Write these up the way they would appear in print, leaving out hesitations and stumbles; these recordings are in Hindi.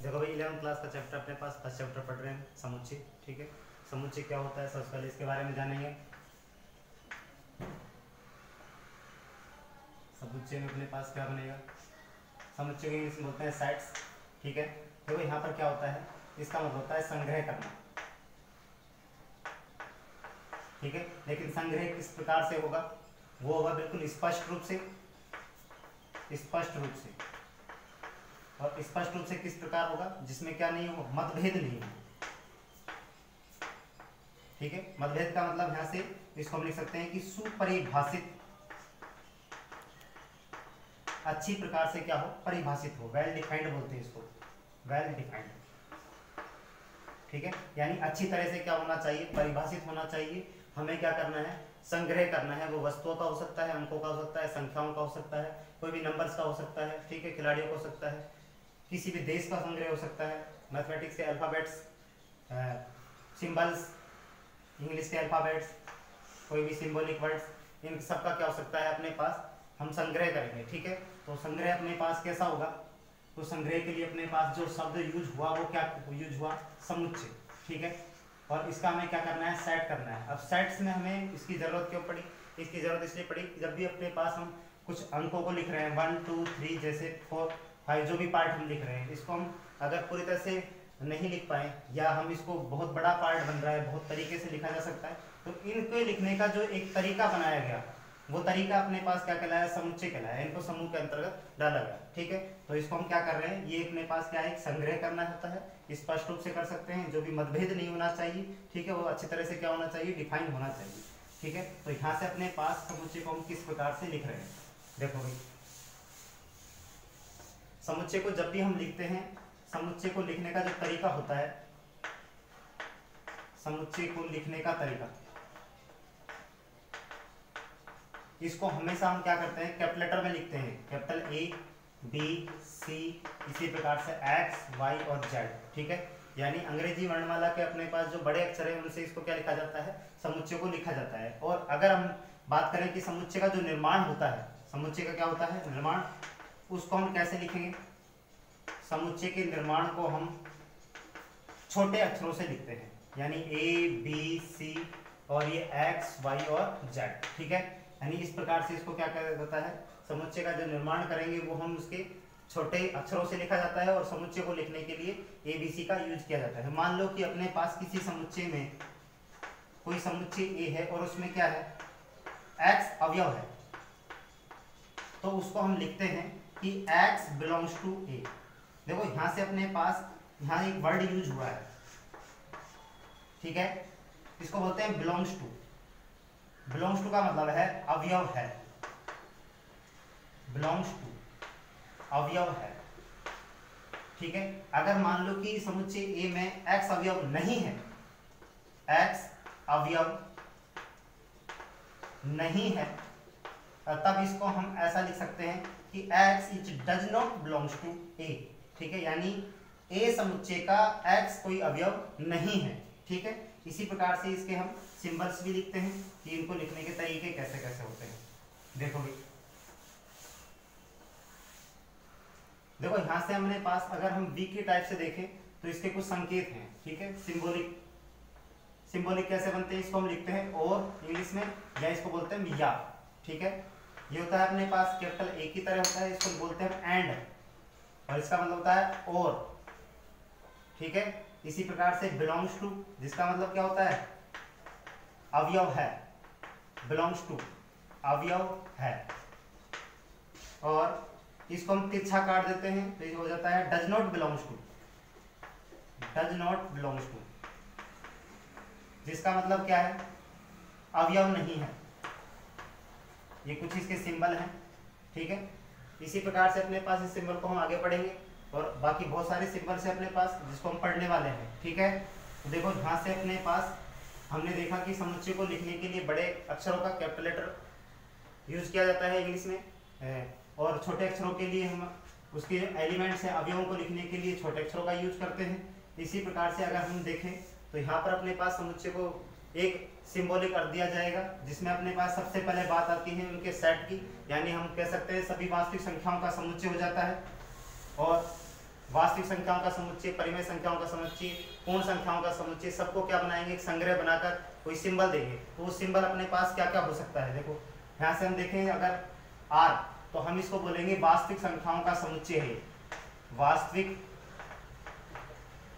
देखो भाई 11th क्लास का चैप्टर अपने पास फर्स्ट चैप्टर पढ़ रहे हैं समुच्चय। ठीक है, समुच्चय क्या होता है सबसे पहले इसके बारे में जानेंगे। समुच्चय में अपने पास क्या बनेगा, समुच्चय को इंग्लिश में बोलते हैं सेट्स। ठीक है, देखो यहाँ पर क्या होता है, इसका मतलब होता है संग्रह करना। ठीक है, लेकिन संग्रह किस प्रकार से होगा, वो होगा बिल्कुल स्पष्ट रूप से। और स्पष्ट रूप से किस प्रकार होगा, जिसमें क्या नहीं हो, मतभेद नहीं हो। ठीक है, मतभेद का मतलब यहां से इसको हम लिख सकते हैं कि सुपरिभाषित, अच्छी प्रकार से क्या हो, परिभाषित हो, वेल डिफाइंड बोलते हैं इसको, वेल डिफाइंड। ठीक है, यानी अच्छी तरह से क्या होना चाहिए, परिभाषित होना चाहिए। हमें क्या करना है, संग्रह करना है। वो वस्तुओं का हो सकता है, अंकों का हो सकता है, संख्याओं का हो सकता है, कोई भी नंबर्स का हो सकता है। ठीक है, खिलाड़ियों का हो सकता है, किसी भी देश का संग्रह हो सकता है। मैथमेटिक्स के अल्फाबेट्स, सिंबल्स, इंग्लिश के अल्फाबेट्स, कोई भी सिंबॉलिक वर्ड्स, इन सब का क्या हो सकता है अपने पास, हम संग्रह करेंगे। ठीक है, तो संग्रह अपने पास कैसा होगा, तो संग्रह के लिए अपने पास जो शब्द यूज हुआ वो क्या यूज हुआ, समुच्चय। ठीक है, और इसका हमें क्या करना है, सेट करना है। अब सेट्स में हमें इसकी जरूरत क्यों पड़ी, इसकी जरूरत इसलिए पड़ी कि जब भी अपने पास हम कुछ अंकों को लिख रहे हैं 1 2 3 जैसे 4 5 जो भी पार्ट हम लिख रहे हैं, इसको हम अगर पूरी तरह से नहीं लिख पाए, या हम इसको बहुत बड़ा पार्ट बन रहा है, बहुत तरीके से लिखा जा सकता है, तो इनको लिखने का जो एक तरीका बनाया गया, वो तरीका अपने पास क्या कहलाया, समुच्चय कहलाया। इनको समूह के अंतर्गत डाला गया। ठीक है, तो इसको हम क्या कर रहे हैं, ये अपने पास क्या है, संग्रह करना होता है। स्पष्ट रूप से कर सकते हैं, जो भी मतभेद नहीं होना चाहिए। ठीक है, वो अच्छी तरह से क्या होना चाहिए, डिफाइन होना चाहिए। ठीक है, तो यहाँ से अपने पास समुच्चय को हम किस प्रकार से लिख रहे हैं, देखो भाई, समुच्चय को जब भी हम लिखते हैं, समुच्चय को लिखने का जो तरीका होता है, समुच्चय को लिखने का तरीका, इसको हमेशा हम क्या करते हैं, कैपिटल लेटर में लिखते हैं, कैपिटल A B C, इसी प्रकार से X Y और Z। ठीक है, यानी अंग्रेजी वर्णमाला के अपने पास जो बड़े अक्षर हैं उनसे इसको क्या लिखा जाता है, समुच्चय को लिखा जाता है। और अगर हम बात करें कि समुच्चय का जो निर्माण होता है, समुच्चय का क्या होता है, निर्माण, उसको हम कैसे लिखेंगे, समुच्चय के निर्माण को हम छोटे अक्षरों से लिखते हैं, यानी A B C और ये X Y और Z। ठीक है, यानी इस प्रकार से इसको क्या कहा जाता है, समुच्चय का जो निर्माण करेंगे वो हम उसके छोटे अक्षरों से लिखा जाता है, और समुच्चय को लिखने के लिए ABC का यूज किया जाता है। मान लो कि अपने पास किसी समुच्चय में कोई समुच्चय A है और उसमें क्या है, X अवयव है, तो उसको हम लिखते हैं कि X बिलोंग्स टू A। देखो यहां से अपने पास यहां एक वर्ड यूज हुआ है। ठीक है, इसको बोलते हैं बिलोंग्स टू। बिलोंग्स टू का मतलब है अवयव है, बिलोंग्स टू अवयव है। ठीक है, अगर मान लो कि समुच्चय A में X अवयव नहीं है, X अवयव नहीं है, तब इसको हम ऐसा लिख सकते हैं कि X it does not belongs to A। ठीक है, यानी A समुच्चय का X कोई अवयव नहीं है। ठीक है, इसी प्रकार से इसके हम सिंबल्स भी लिखते हैं कि इनको लिखने के तरीके कैसे कैसे होते हैं। देखो भाई, देखो यहां से हमने पास अगर हम वीक के टाइप से देखें तो इसके कुछ संकेत हैं। ठीक है, सिंबॉलिक, सिंबॉलिक कैसे बनते हैं, इसको हम लिखते हैं और इंग्लिश में, या इसको बोलते हैं या। ठीक है, ये होता है अपने पास कैपिटल A की तरह होता है, इसको बोलते हैं एंड, और इसका मतलब होता है और। ठीक है, इसी प्रकार से बिलोंग्स टू, जिसका मतलब क्या होता है, अवयव है, बिलोंग्स टू अवयव है, और इसको हम तिरछा काट देते हैं तो ये हो जाता है does not belongs to, does not belongs to, जिसका मतलब क्या है, अवयव नहीं है। ये कुछ इसके सिंबल हैं। ठीक है, इसी प्रकार से अपने पास इस सिंबल को हम आगे पढ़ेंगे, और बाकी बहुत सारे सिंबल से अपने पास जिसको हम पढ़ने वाले हैं। ठीक है, तो देखो यहाँ से अपने पास हमने देखा कि समुच्चय को लिखने के लिए बड़े अक्षरों का कैपिटल लेटर यूज किया जाता है इंग्लिश में, और छोटे अक्षरों के लिए हम उसके एलिमेंट्स हैं, अवयवों को लिखने के लिए छोटे अक्षरों का यूज करते हैं। इसी प्रकार से अगर हम देखें तो यहाँ पर अपने पास समुच्चय को एक सिंबॉलिक अर्थ दिया जाएगा, जिसमें अपने पास सबसे पहले बात आती है उनके सेट की, यानी हम कह सकते हैं सभी वास्तविक संख्याओं का समुच्चय हो जाता है। और वास्तविक संख्याओं का समुच्चय, परिमेय संख्याओं का समुच्चय, पूर्ण संख्याओं का समुच्चय, सबको क्या बनाएंगे, एक संग्रह बनाकर कोई सिंबल देंगे। तो वो सिंबल अपने पास क्या क्या हो सकता है, देखो यहाँ से हम देखें अगर आर, तो हम इसको बोलेंगे वास्तविक संख्याओं का समुच्चय है, वास्तविक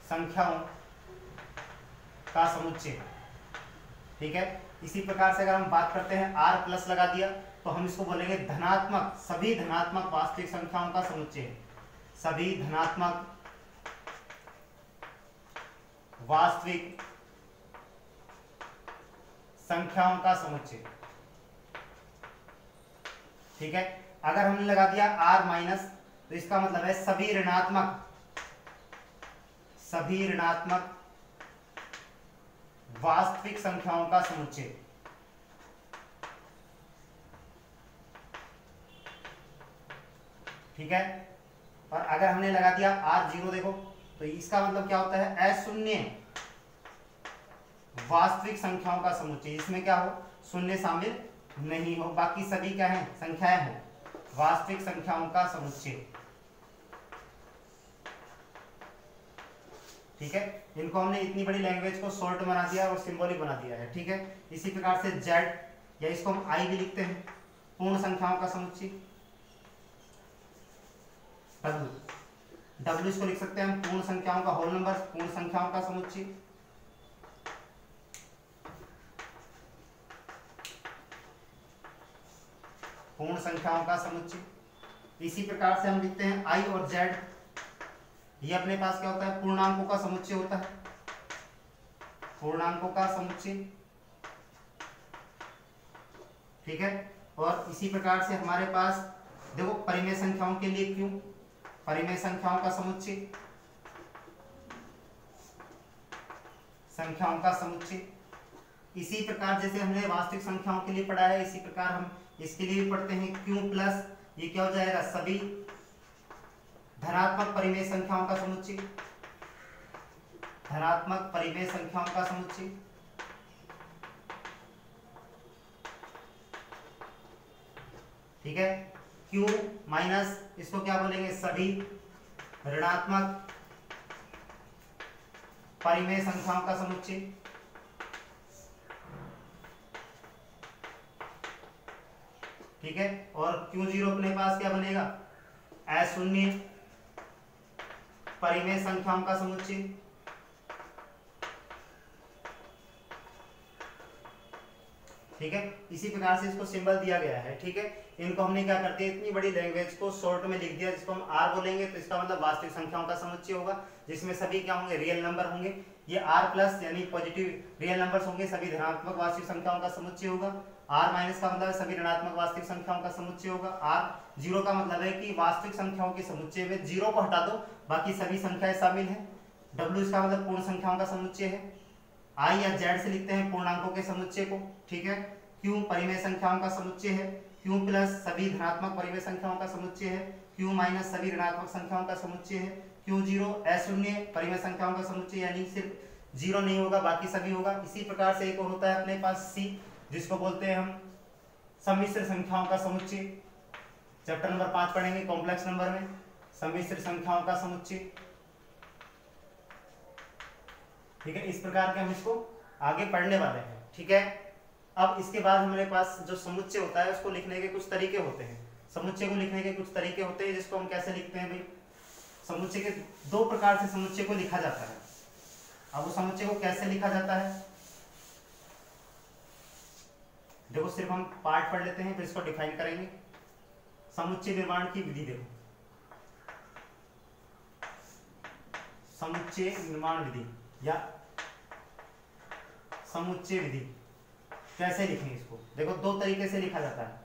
संख्याओं का समुच्चय, ठीक है। इसी प्रकार से अगर हम बात करते हैं आर प्लस लगा दिया तो हम इसको बोलेंगे धनात्मक, सभी धनात्मक वास्तविक संख्याओं का समुच्चय, सभी धनात्मक वास्तविक संख्याओं का समुच्चय, ठीक है। अगर हमने लगा दिया आर माइनस तो इसका मतलब है सभी ऋणात्मक वास्तविक संख्याओं का समुच्चय, ठीक है। और अगर हमने लगा दिया आर जीरो, देखो तो इसका मतलब क्या होता है, अशून्य वास्तविक संख्याओं का समुच्चय, इसमें क्या हो, शून्य शामिल नहीं हो, बाकी सभी क्या है, संख्याएं हो, वास्तविक संख्याओं का समुच्चय, ठीक है। इनको हमने इतनी बड़ी लैंग्वेज को शॉर्ट बना दिया और सिंबॉलिक बना दिया है, ठीक है। इसी प्रकार से जेड, या इसको हम आई भी लिखते हैं, पूर्ण संख्याओं का समुच्चय, डब्ल्यू इसको लिख सकते हैं हम पूर्ण संख्याओं का होल नंबर, पूर्ण संख्याओं का समुच्चय, पूर्ण संख्याओं का समुच्चय। इसी प्रकार से हम लिखते हैं आई और जेड, ये अपने पास क्या होता है, पूर्णांकों का समुच्चय होता है, पूर्णांकों का समुच्चय, ठीक है। और इसी प्रकार से हमारे पास देखो परिमेय संख्याओं के लिए क्यों, परिमेय संख्याओं का समुच्चय, संख्याओं का समुच्चय। इसी प्रकार जैसे हमने वास्तविक संख्याओं के लिए पढ़ा है, इसी प्रकार हम इसके लिए भी पढ़ते हैं क्यू प्लस, ये क्या हो जाएगा, सभी धनात्मक परिमेय संख्याओं का समुच्चय, धनात्मक परिमेय संख्याओं का समुच्चय, ठीक है। क्यू माइनस, इसको क्या बोलेंगे, सभी ऋणात्मक परिमेय संख्याओं का समुच्चय, ठीक है। और क्यू जीरो अपने पास क्या बनेगा, अशून्य परिमेय संख्याओं का समुच्चय, ठीक है। इसी प्रकार से इसको सिंबल दिया गया है, ठीक है। इनको हमने क्या करते हैं, इतनी बड़ी लैंग्वेज को शॉर्ट में लिख दिया, जिसको हम आर बोलेंगे तो इसका मतलब वास्तविक संख्याओं का समुच्चय होगा, जिसमें सभी क्या होंगे, रियल नंबर होंगे। ये आर प्लस यानी पॉजिटिव रियल नंबर्स होंगे, सभी धनात्मक वास्तविक संख्याओं का समुच्चय होगा। आर माइनस का मतलब है सभी ऋणात्मक वास्तविक संख्याओं का समुच्चय होगा। आर जीरो का मतलब है कि वास्तविक संख्याओं के समुच्चय में जीरो को हटा दो, बाकी सभी संख्याएं शामिल हैं। डब्ल्यू इसका मतलब पूर्ण संख्याओं का समुच्चय है। आई या जेड से लिखते हैं पूर्णांकों के समुच्चय को, ठीक है। क्यू परिमेय संख्याओं का समुच्चय है, क्यू प्लस सभी धनात्मक परिमेय संख्याओं का समुच्चय है, क्यू माइनस सभी ऋणात्मक संख्याओं का समुच्चय है, क्यू जीरो अशून्य परिमेय संख्याओं का समुच्चय, यानी सिर्फ जीरो नहीं होगा बाकी सभी होगा। इसी प्रकार से एक और होता है अपने पास सी, जिसको बोलते हैं हम सम्मिश्र संख्याओं का समुच्चय। चैप्टर नंबर 5 पढ़ेंगे कॉम्प्लेक्स नंबर में, सम्मिश्र संख्याओं का समुच्चय, ठीक है। इस प्रकार के हम इसको आगे पढ़ने वाले हैं, ठीक है। अब इसके बाद हमारे पास जो समुच्चय होता है उसको लिखने के कुछ तरीके होते हैं, समुच्चय को लिखने के कुछ तरीके होते हैं, जिसको हम कैसे लिखते हैं भाई, समुच्चय के दो प्रकार से समुच्चय को लिखा जाता है। अब वो समुच्चय को कैसे लिखा जाता है, देखो सिर्फ हम पार्ट पढ़ लेते हैं फिर इसको डिफाइन करेंगे। समुच्चय निर्माण की विधि देखो, समुच्चय निर्माण विधि या समुच्चय विधि कैसे लिखेंगे इसको, देखो दो तरीके से लिखा जाता है।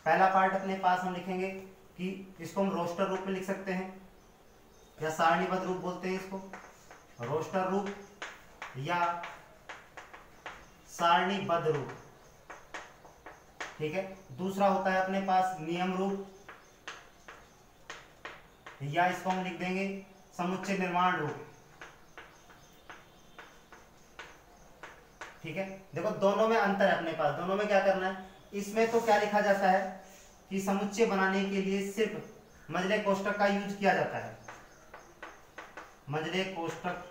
पहला पार्ट अपने पास हम लिखेंगे कि इसको हम रोस्टर रूप में लिख सकते हैं या सारणीबद्ध रूप बोलते हैं इसको, रोस्टर रूप या सारणीबद्ध रूप, ठीक है। दूसरा होता है अपने पास नियम रूप, या इसको हम लिख देंगे समुच्चय निर्माण रूप, ठीक है। देखो दोनों में अंतर है अपने पास, दोनों में क्या करना है, इसमें तो क्या लिखा जाता है कि समुच्चय बनाने के लिए सिर्फ मझले कोष्ठक का यूज किया जाता है, मंझले कोष्ठक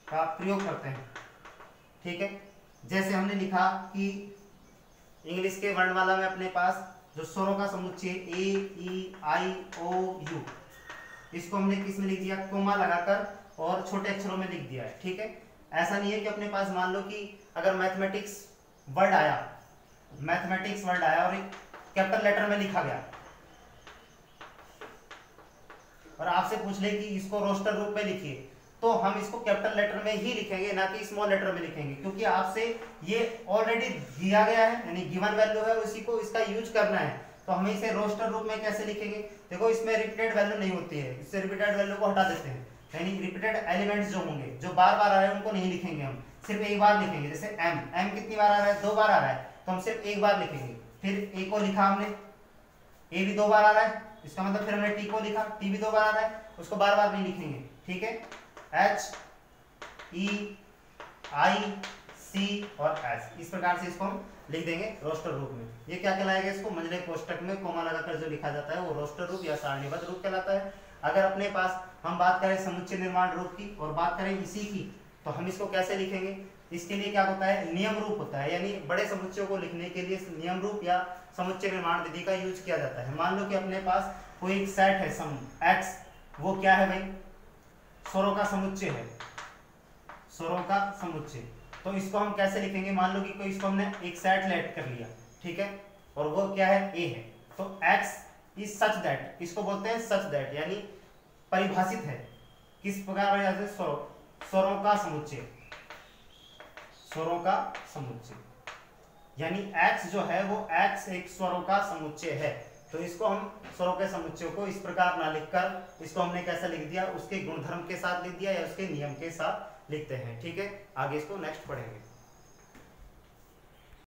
का प्रयोग करते हैं। ठीक है, जैसे हमने लिखा कि इंग्लिश के वर्णमाला में अपने पास जो स्वरों का समुच्चय ए ई आई ओ यू, इसको हमने किस में लिख दिया, कोमा लगाकर और छोटे अक्षरों में लिख दिया है। ठीक है, ऐसा नहीं है कि अपने पास मान लो कि अगर मैथमेटिक्स वर्ड आया और एक कैपिटल लेटर में लिखा गया और आपसे पूछ ले कि इसको रोस्टर रूप में लिखिए, तो हम इसको कैपिटल लेटर में ही लिखेंगे, ना कि स्मॉल लेटर में लिखेंगे, क्योंकि आपसे ये ऑलरेडी दिया गया है, यानी गिवन वैल्यू है, उसी को इसका यूज करना है। तो हमें इसे रोस्टर रूप में कैसे लिखेंगे, देखो इसमें रिपीटेड वैल्यू नहीं होती है, इससे रिपीटेड वैल्यू को हटा देते हैं, यानी रिपीटेड एलिमेंट्स जो होंगे, जो बार बार आ रहे हैं, उनको नहीं लिखेंगे, हम सिर्फ एक बार लिखेंगे। जैसे एम कितनी बार आ रहा है, 2 बार आ रहा है, तो हम सिर्फ एक बार लिखेंगे। फिर ए को लिखा हमने, ए भी 2 बार आ रहा है, इसका मतलब फिर हमने टी को लिखा, टी भी 2 बार आ रहा है, उसको बार बार नहीं लिखेंगे। ठीक है, एच ई आई सी और एस, इस प्रकार से इसको हम लिख देंगे रोस्टर रूप में। ये क्या कहलाएगा, इसको मंझले कोष्ठक में कोमा लगाकर जो लिखा जाता है वो रोस्टर रूप या सारणीबद्ध रूप कहलाता है। अगर अपने पास हम बात करें समुच्चय निर्माण रूप की और बात करें इसी की, तो हम इसको कैसे लिखेंगे, इसके लिए क्या होता है, नियम रूप होता है, यानी बड़े समुच्चयों को लिखने के लिए नियम रूप या समुच्चय निर्माण विधि का यूज किया जाता है। मान लो कि अपने पास कोई एक सेट है सम एक्स, वो क्या है भाई, स्वरों का समुच्चय है, स्वरों का समुच्चय। तो इसको हम कैसे लिखेंगे, मान लो कि कोई इसको हमने एक सेट लेट कर लिया, ठीक है, और वो क्या है, ए है, तो x इज सच दैट, इसको बोलते हैं सच दैट, यानी परिभाषित है किस प्रकार, स्वरों का समुच्चय, स्वरों का समुच्चय, यानी x जो है वो x एक स्वरों का समुच्चय है। तो इसको हम स्वरों के समुच्चय को इस प्रकार ना लिखकर इसको हमने कैसा लिख दिया, उसके गुणधर्म के साथ लिख दिया या उसके नियम के साथ लिखते हैं। ठीक है, आगे इसको नेक्स्ट पढ़ेंगे।